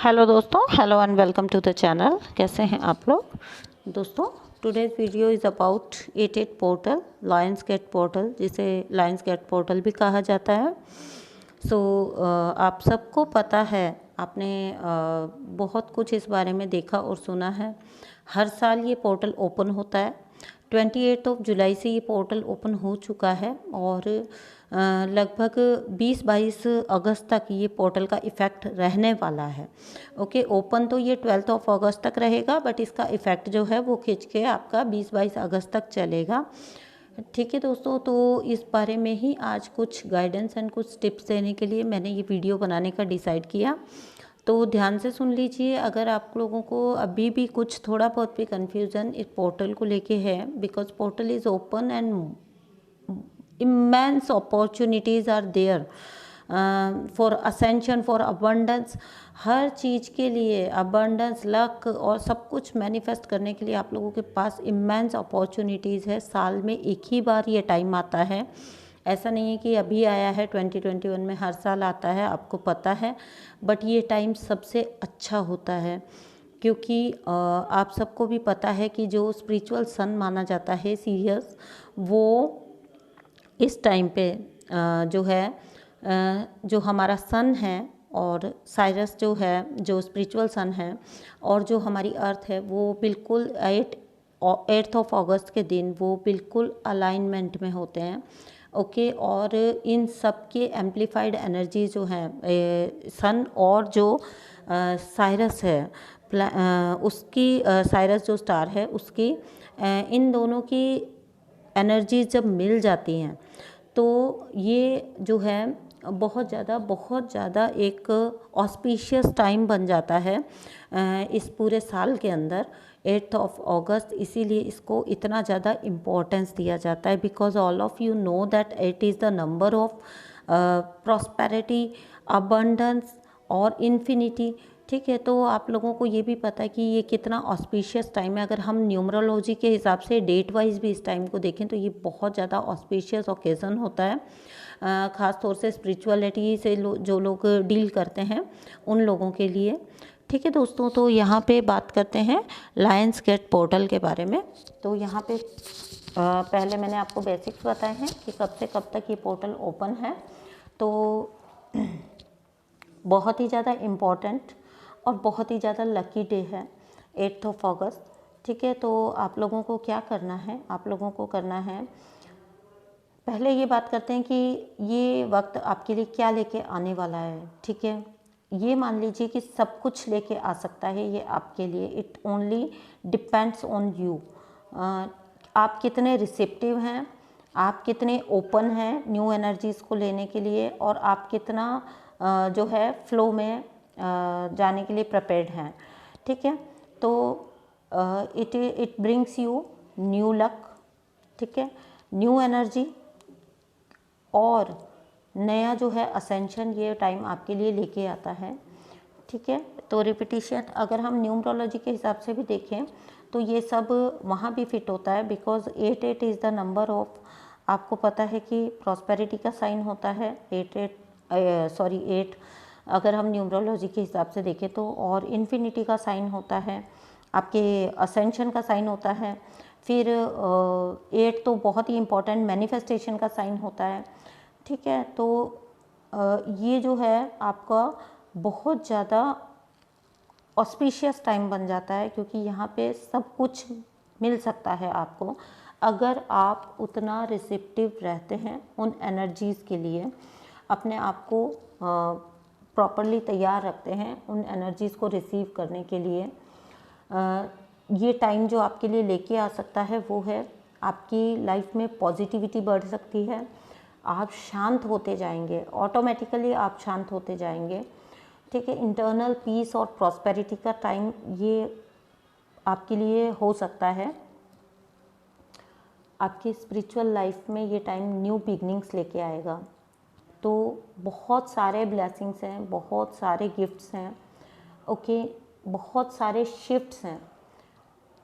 Hello दोस्तों, hello and welcome to the channel. कैसे हैं आप लोग दोस्तों? Today's video is about 88 portal, Lions Gate portal, जिसे लायंस गेट पोर्टल भी कहा जाता है। आप सबको पता है, आपने बहुत कुछ इस बारे में देखा और सुना है। हर साल ये पोर्टल ओपन होता है। 28 जुलाई से ये पोर्टल ओपन हो चुका है और लगभग 20-22 अगस्त तक ये पोर्टल का इफ़ेक्ट रहने वाला है। ओके, ओपन तो ये 12 अगस्त तक रहेगा, बट इसका इफ़ेक्ट जो है वो खींच के आपका 20-22 अगस्त तक चलेगा। ठीक है दोस्तों, तो इस बारे में ही आज कुछ गाइडेंस एंड कुछ टिप्स देने के लिए मैंने ये वीडियो बनाने का डिसाइड किया। तो ध्यान से सुन लीजिए। अगर आप लोगों को अभी भी कुछ थोड़ा बहुत भी कन्फ्यूज़न इस पोर्टल को लेके है, because portal is open and immense opportunities are there for ascension, for abundance। हर चीज़ के लिए abundance, लक और सब कुछ मैनिफेस्ट करने के लिए आप लोगों के पास immense opportunities है। साल में एक ही बार ये टाइम आता है, ऐसा नहीं है कि अभी आया है 2021 में, हर साल आता है, आपको पता है। बट ये टाइम सबसे अच्छा होता है क्योंकि आप सबको भी पता है कि जो स्पिरिचुअल सन माना जाता है सीरियस, वो इस टाइम पे जो है जो हमारा सन है और साइरस जो है, जो स्पिरिचुअल सन है, और जो हमारी अर्थ है, वो बिल्कुल 8 अगस्त के दिन वो बिल्कुल अलाइनमेंट में होते हैं। ओके, और इन सब के एम्प्लीफाइड एनर्जी जो हैं, सन और जो साइरस है, उसकी साइरस जो स्टार है उसकी, इन दोनों की एनर्जी जब मिल जाती हैं तो ये जो है बहुत ज़्यादा एक ऑस्पिशियस टाइम बन जाता है इस पूरे साल के अंदर, 8 अगस्त। इसीलिए इसको इतना ज़्यादा इम्पोर्टेंस दिया जाता है, because all of you know that it is the number of prosperity, abundance और इन्फिनिटी। ठीक है, तो आप लोगों को ये भी पता है कि ये कितना ऑस्पिशियस टाइम है। अगर हम न्यूमरोलॉजी के हिसाब से डेट वाइज भी इस टाइम को देखें तो ये बहुत ज़्यादा ऑस्पिशियस ओकेज़न होता है, ख़ास तौर से स्पिरिचुअलिटी से जो लोग डील करते हैं उन लोगों के लिए। ठीक है दोस्तों, तो यहाँ पे बात करते हैं लायंस गेट पोर्टल के बारे में। तो यहाँ पे पहले मैंने आपको बेसिक्स बताए हैं कि कब से कब तक ये पोर्टल ओपन है। तो बहुत ही ज़्यादा इम्पॉर्टेंट और बहुत ही ज़्यादा लकी डे है 8 अगस्त। ठीक है, तो आप लोगों को क्या करना है, आप लोगों को करना है, पहले ये बात करते हैं कि ये वक्त आपके लिए क्या लेके आने वाला है। ठीक है, ये मान लीजिए कि सब कुछ लेके आ सकता है ये आपके लिए। It only depends on you. आप कितने रिसेप्टिव हैं, आप कितने ओपन हैं न्यू एनर्जीज़ को लेने के लिए, और आप कितना जो है फ्लो में जाने के लिए प्रिपेयर्ड हैं। ठीक है, तो it brings you new luck, ठीक है, न्यू एनर्जी और नया जो है असेंशन, ये टाइम आपके लिए लेके आता है। ठीक है, तो रिपीटिशन अगर हम न्यूमरोलॉजी के हिसाब से भी देखें तो ये सब वहाँ भी फिट होता है, because 8 is the number of, आपको पता है कि प्रॉस्पेरिटी का साइन होता है 8 अगर हम न्यूमरोलॉजी के हिसाब से देखें तो, और इन्फिनिटी का साइन होता है, आपके असेंशन का साइन होता है। फिर 8 तो बहुत ही इम्पॉर्टेंट मैनिफेस्टेशन का साइन होता है। ठीक है, तो ये जो है आपका बहुत ज़्यादा ऑस्पिशियस टाइम बन जाता है, क्योंकि यहाँ पे सब कुछ मिल सकता है आपको, अगर आप उतना रिसेप्टिव रहते हैं उन एनर्जीज़ के लिए, अपने आप को प्रॉपरली तैयार रखते हैं उन एनर्जीज़ को रिसीव करने के लिए। ये टाइम जो आपके लिए लेके आ सकता है वो है, आपकी लाइफ में पॉजिटिविटी बढ़ सकती है, आप शांत होते जाएंगे, ऑटोमेटिकली आप शांत होते जाएंगे। ठीक है, इंटरनल पीस और प्रॉस्पेरिटी का टाइम ये आपके लिए हो सकता है। आपकी स्पिरिचुअल लाइफ में ये टाइम न्यू बिगनिंग्स लेके आएगा। तो बहुत सारे ब्लेसिंग्स हैं, बहुत सारे गिफ्ट्स हैं। ओके, बहुत सारे शिफ्ट्स हैं।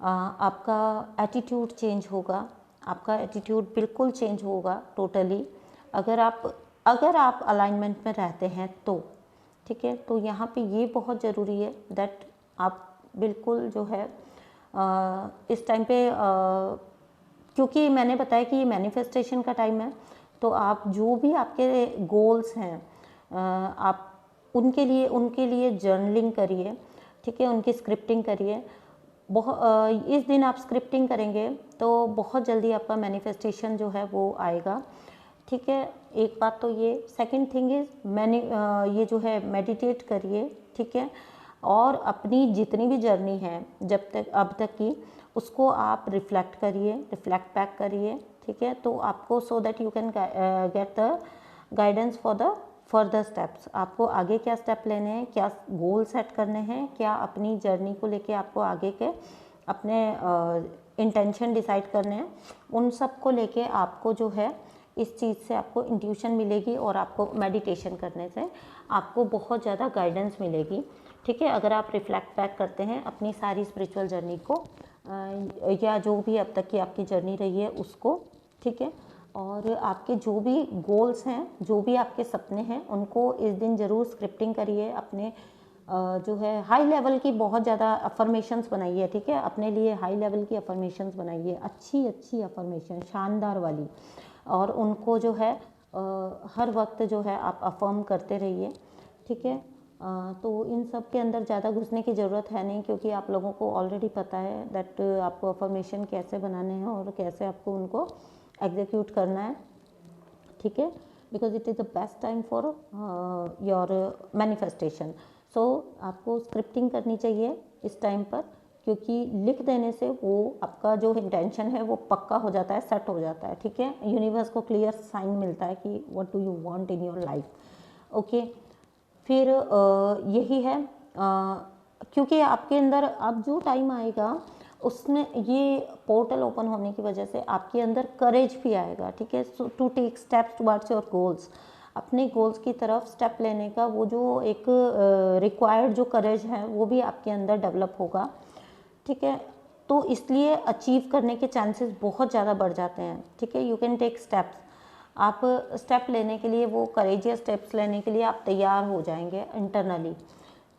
आपका एटीट्यूड चेंज होगा, आपका एटीट्यूड बिल्कुल चेंज होगा टोटली, अगर आप अलाइनमेंट में रहते हैं तो। ठीक है। तो यहाँ पे ये बहुत ज़रूरी है दैट आप बिल्कुल जो है इस टाइम पे क्योंकि मैंने बताया कि ये मैनिफेस्टेशन का टाइम है, तो आप जो भी आपके गोल्स हैं आप उनके लिए जर्नलिंग करिए, ठीक है, उनकी स्क्रिप्टिंग करिए। इस दिन आप स्क्रिप्टिंग करेंगे तो बहुत जल्दी आपका मैनिफेस्टेशन जो है वो आएगा, ठीक है। एक बात तो ये, सेकंड थिंग इज ये जो है मेडिटेट करिए, ठीक है, और अपनी जितनी भी जर्नी है जब तक अब तक की उसको आप रिफ्लेक्ट करिए, रिफ्लेक्ट बैक करिए, ठीक है। तो आपको so that you can get the guidance for the further steps. आपको आगे क्या स्टेप लेने हैं, क्या गोल सेट करने हैं, क्या अपनी जर्नी को लेके आपको आगे के अपने इंटेंशन डिसाइड करने हैं, उन सब को लेके आपको जो है इस चीज़ से आपको इंट्यूशन मिलेगी और आपको मेडिटेशन करने से आपको बहुत ज़्यादा गाइडेंस मिलेगी, ठीक है। अगर आप रिफ्लेक्ट बैक करते हैं अपनी सारी स्पिरिचुअल जर्नी को या जो भी अब तक की आपकी जर्नी रही है उसको, ठीक है, और आपके जो भी गोल्स हैं, जो भी आपके सपने हैं, उनको इस दिन ज़रूर स्क्रिप्टिंग करिए। अपने जो है हाई लेवल की बहुत ज़्यादा अफर्मेशंस बनाइए, ठीक है, अपने लिए हाई लेवल की अफर्मेशंस बनाइए, अच्छी अच्छी अफर्मेशन, शानदार वाली, और उनको जो है हर वक्त जो है आप अफर्म करते रहिए, ठीक है। तो इन सब के अंदर ज़्यादा घुसने की ज़रूरत है नहीं, क्योंकि आप लोगों को ऑलरेडी पता है दैट आपको अफर्मेशन कैसे बनाने हैं और कैसे आपको उनको एग्जीक्यूट करना है, ठीक है, because it is the best time for your manifestation. So आपको स्क्रिप्टिंग करनी चाहिए इस टाइम पर, क्योंकि लिख देने से वो आपका जो इंटेंशन है वो पक्का हो जाता है, सेट हो जाता है, ठीक है। यूनिवर्स को क्लियर साइन मिलता है कि what do you want in your life, okay. फिर यही है क्योंकि आपके अंदर अब जो टाइम आएगा उसमें ये पोर्टल ओपन होने की वजह से आपके अंदर करेज भी आएगा, ठीक है, to take steps towards your goals. अपने गोल्स की तरफ स्टेप लेने का वो जो एक रिक्वायर्ड जो करेज है वो भी आपके अंदर डेवलप होगा, ठीक है। तो इसलिए अचीव करने के चांसेस बहुत ज़्यादा बढ़ जाते हैं, ठीक है। यू कैन टेक स्टेप्स, आप स्टेप लेने के लिए, वो करेजियस स्टेप्स लेने के लिए आप तैयार हो जाएंगे इंटरनली,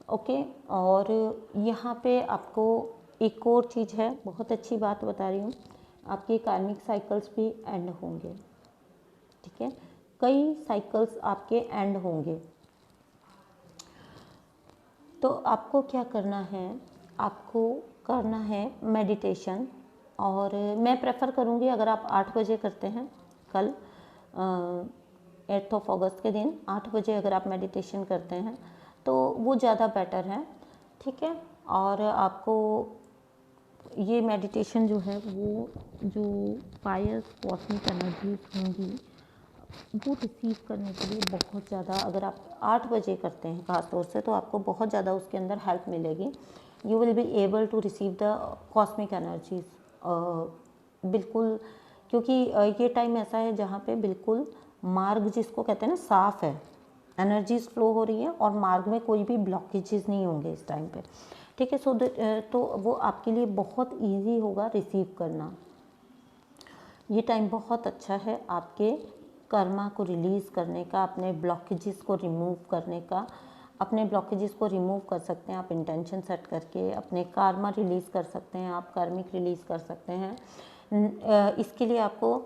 ओके। और यहाँ पे आपको एक और चीज़ है, बहुत अच्छी बात बता रही हूँ, आपके कार्मिक साइकिल्स भी एंड होंगे, ठीक है, कई साइकिल्स आपके एंड होंगे। तो आपको क्या करना है, आपको करना है मेडिटेशन, और मैं प्रेफर करूँगी अगर आप 8 बजे करते हैं कल 8 अगस्त के दिन 8 बजे अगर आप मेडिटेशन करते हैं तो वो ज़्यादा बेटर है, ठीक है। और आपको ये मेडिटेशन जो है वो जो पायस कॉस्मिक एनर्जीज होंगी वो रिसीव करने के लिए बहुत ज़्यादा, अगर आप 8 बजे करते हैं खास तौर से, तो आपको बहुत ज़्यादा उसके अंदर हेल्प मिलेगी। You will be able to receive the cosmic energies बिल्कुल, क्योंकि ये टाइम ऐसा है जहाँ पे बिल्कुल मार्ग जिसको कहते हैं ना साफ है, एनर्जीज फ्लो हो रही है और मार्ग में कोई भी ब्लॉकेजेस नहीं होंगे इस टाइम पे, ठीक है। तो वो आपके लिए बहुत इजी होगा रिसीव करना। ये टाइम बहुत अच्छा है आपके कर्मा को रिलीज़ करने का, अपने ब्लॉकेजेस को रिमूव करने का। अपने ब्लॉकेजेस को रिमूव कर सकते हैं आप इंटेंशन सेट करके, अपने कर्मा रिलीज़ कर सकते हैं आप, कार्मिक रिलीज़ कर सकते हैं। इसके लिए आपको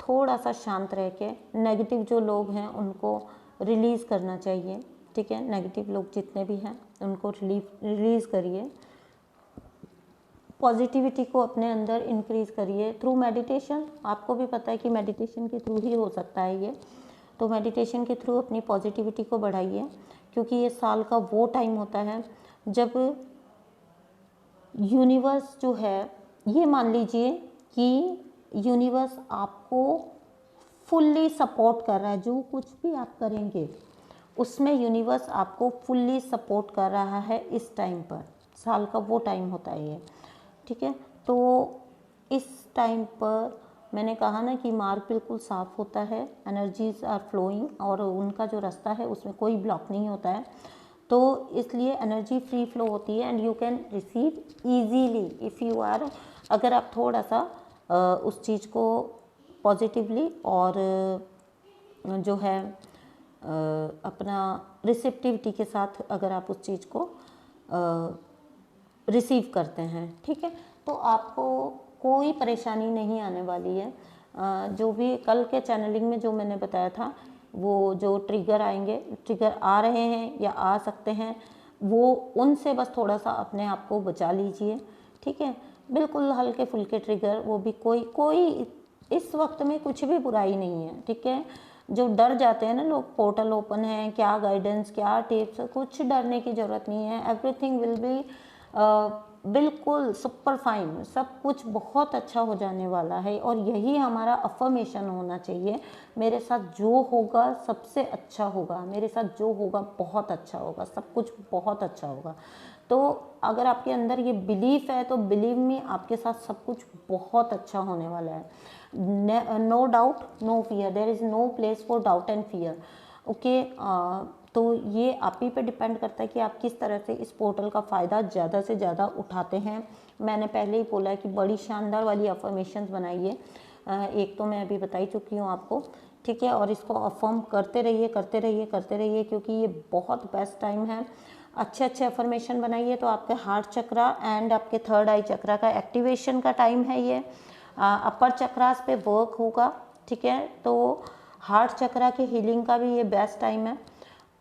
थोड़ा सा शांत रह के नेगेटिव जो लोग हैं उनको रिलीज़ करना चाहिए, ठीक है। नेगेटिव लोग जितने भी हैं उनको रिलीज़ करिए, पॉजिटिविटी को अपने अंदर इंक्रीज़ करिए थ्रू मेडिटेशन। आपको भी पता है कि मेडिटेशन के थ्रू ही हो सकता है ये, तो मेडिटेशन के थ्रू अपनी पॉजिटिविटी को बढ़ाइए, क्योंकि ये साल का वो टाइम होता है जब यूनिवर्स जो है, ये मान लीजिए कि यूनिवर्स आपको फुल्ली सपोर्ट कर रहा है, जो कुछ भी आप करेंगे उसमें यूनिवर्स आपको फुल्ली सपोर्ट कर रहा है इस टाइम पर। साल का वो टाइम होता है ये, ठीक है। तो इस टाइम पर मैंने कहा ना कि मार्ग बिल्कुल साफ होता है, एनर्जीज आर फ्लोइंग और उनका जो रास्ता है उसमें कोई ब्लॉक नहीं होता है, तो इसलिए एनर्जी फ्री फ्लो होती है and you can receive easily if you are, अगर आप थोड़ा सा उस चीज़ को पॉजिटिवली और जो है अपना रिसेप्टिविटी के साथ अगर आप उस चीज़ को रिसीव करते हैं, ठीक है, तो आपको कोई परेशानी नहीं आने वाली है। जो भी कल के चैनलिंग में जो मैंने बताया था, वो जो ट्रिगर आएंगे, ट्रिगर आ रहे हैं या आ सकते हैं, वो उनसे बस थोड़ा सा अपने आप को बचा लीजिए, ठीक है। बिल्कुल हल्के फुल्के ट्रिगर, वो भी कोई इस वक्त में कुछ भी बुराई नहीं है, ठीक है। जो डर जाते हैं ना लोग, पोर्टल ओपन है, क्या गाइडेंस, क्या टिप्स, कुछ डरने की ज़रूरत नहीं है। एवरीथिंग विल बी बिल्कुल सुपर फाइन, सब कुछ बहुत अच्छा हो जाने वाला है और यही हमारा अफर्मेशन होना चाहिए। मेरे साथ जो होगा सबसे अच्छा होगा, मेरे साथ जो होगा बहुत अच्छा होगा, सब कुछ बहुत अच्छा होगा। तो अगर आपके अंदर ये बिलीफ है तो बिलीव में आपके साथ सब कुछ बहुत अच्छा होने वाला है। No doubt, no fear, there is no place for doubt and fear, okay. तो ये आप ही पे डिपेंड करता है कि आप किस तरह से इस पोर्टल का फ़ायदा ज़्यादा से ज़्यादा उठाते हैं। मैंने पहले ही बोला है कि बड़ी शानदार वाली अफर्मेशंस बनाइए, एक तो मैं अभी बता ही चुकी हूँ आपको, ठीक है। और इसको अफर्म करते रहिए, करते रहिए, करते रहिए, क्योंकि ये बहुत बेस्ट टाइम है। अच्छे अच्छे अफर्मेशन बनाइए तो आपके हार्ट चक्रा एंड आपके थर्ड आई चक्रा का एक्टिवेशन का टाइम है ये। अपर चक्रास पे वर्क होगा, ठीक है। तो हार्ट चक्रा की हीलिंग का भी ये बेस्ट टाइम है।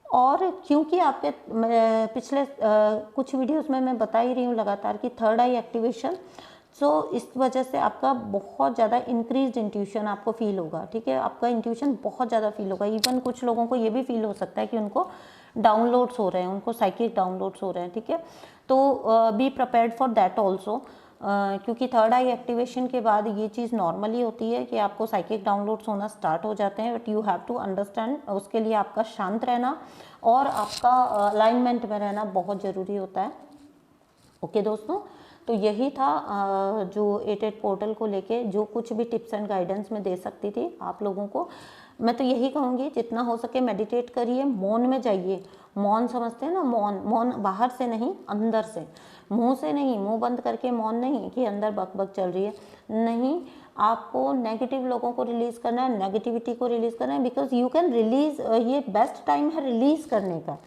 और क्योंकि आपके पिछले कुछ वीडियोस में मैं बता ही रही हूँ लगातार कि थर्ड आई एक्टिवेशन, सो इस वजह से आपका बहुत ज़्यादा इंक्रीज इंट्यूशन आपको फील होगा, ठीक है। आपका इंट्यूशन बहुत ज़्यादा फील होगा। इवन कुछ लोगों को ये भी फील हो सकता है कि उनको डाउनलोड्स हो रहे हैं, उनको साइकिक डाउनलोड्स हो रहे हैं, ठीक है। तो be prepared for that also, क्योंकि थर्ड आई एक्टिवेशन के बाद ये चीज़ नॉर्मली होती है कि आपको साइकिक डाउनलोड्स होना स्टार्ट हो जाते हैं। But you have to understand, उसके लिए आपका शांत रहना और आपका अलाइनमेंट में रहना बहुत ज़रूरी होता है, ओके दोस्तों। तो यही था जो 88 पोर्टल को लेके जो कुछ भी टिप्स एंड गाइडेंस मैं दे सकती थी आप लोगों को। मैं तो यही कहूँगी, जितना हो सके मेडिटेट करिए, मौन में जाइए। मौन समझते हैं ना, मौन, मौन बाहर से नहीं अंदर से, मुंह से नहीं, मुंह बंद करके मौन नहीं कि अंदर बक बक चल रही है, नहीं। आपको नेगेटिव लोगों को रिलीज करना है, नेगेटिविटी को रिलीज करना है, बिकॉज यू कैन रिलीज, ये बेस्ट टाइम है रिलीज करने का,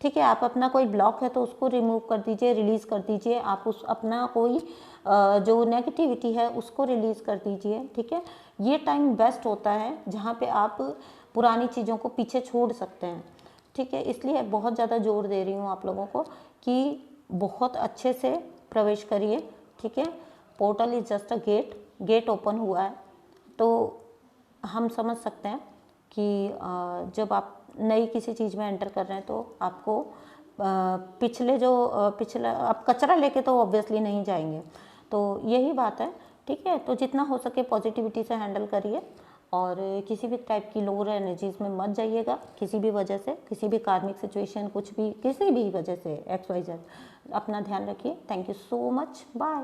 ठीक है। आप अपना कोई ब्लॉक है तो उसको रिमूव कर दीजिए, रिलीज़ कर दीजिए। आप उस अपना कोई जो नेगेटिविटी है उसको रिलीज़ कर दीजिए, ठीक है। ये टाइम बेस्ट होता है जहाँ पे आप पुरानी चीज़ों को पीछे छोड़ सकते हैं, ठीक है। इसलिए बहुत ज़्यादा जोर दे रही हूँ आप लोगों को कि बहुत अच्छे से प्रवेश करिए, ठीक है। Portal is just a gate open हुआ है, तो हम समझ सकते हैं कि जब आप नई किसी चीज़ में एंटर कर रहे हैं तो आपको पिछला आप कचरा लेके तो ऑब्वियसली नहीं जाएंगे, तो यही बात है, ठीक है। तो जितना हो सके पॉजिटिविटी से हैंडल करिए और किसी भी टाइप की लोअर एनर्जीज में मत जाइएगा, किसी भी वजह से, किसी भी कार्मिक सिचुएशन, कुछ भी किसी भी वजह से XYZ। अपना ध्यान रखिए। Thank you so much, bye.